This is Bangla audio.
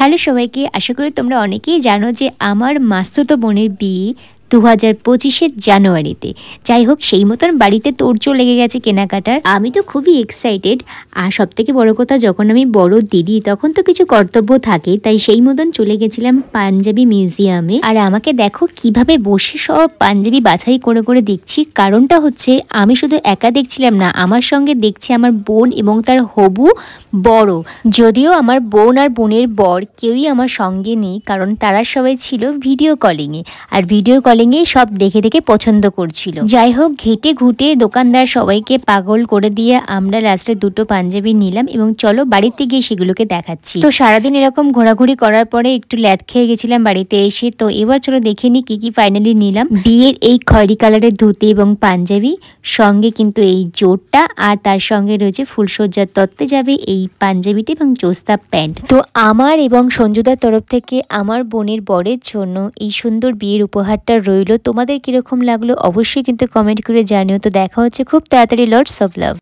হ্যালো সবাইকে, আশা করি তোমরা অনেকেই জানো যে আমার মাস্তুতো বোনের বিয়ে 2025-এর জানুয়ারিতে। যাই হোক, সেই মতন বাড়িতে তোড়জোড় লেগে গেছে কেনাকাটার। আমি তো খুবই এক্সাইটেড। আর সব থেকে বড় কথা, যখন আমি বড় দিদি তখন তো কিছু কর্তব্য থাকে, তাই সেই মতন চলে গেছিলাম পাঞ্জাবি মিউজিয়ামে। আর আমাকে দেখো কিভাবে বসে সব পাঞ্জাবি বাছাই করে করে দেখছি। কারণটা হচ্ছে আমি শুধু একা দেখছিলাম না, আমার সঙ্গে দেখছি আমার বোন এবং তার হবু বড়। যদিও আমার বোন আর বোনের বর কেউই আমার সঙ্গে নেই, কারণ তারা সবাই ছিল ভিডিও কলিংয়ে। আর ভিডিও কলিংয়ে সব দেখে দেখে পছন্দ করছিল। যাই হোক, ঘেটে ঘুটে দোকানদার সবাইকে পাগল করে দিয়ে আমরা লাস্টে দুটো পাঞ্জাবি নিলাম এবং চলো বাড়িতে গিয়ে সেগুলোকে দেখাচ্ছি। তো সারাদিন এরকম ঘোরাঘুরি করার পরে একটু ল্যাদ খেয়ে গেছিলাম বাড়িতে এসে। তো এবার চলো দেখে নি কি কি ফাইনালি নিলাম। বিয়ের এই খয়েরি কালারের ধুতি এবং পাঞ্জাবি, সঙ্গে কিন্তু এই জোটটা, আর তার সঙ্গে রয়েছে ফুলসজ্জার তত্ত্বে যাবে এই পাঞ্জাবিটি এবং জোস্তা প্যান্ট। তো আমার এবং সঞ্জুদার তরফ থেকে আমার বোনের বরের জন্য এই সুন্দর বিয়ের উপহারটা রইল। তোমাদের কিরকম লাগলো অবশ্যই কিন্তু কমেন্ট করে জানিও। তো দেখা হচ্ছে খুব তাড়াতাড়ি। Lots of love.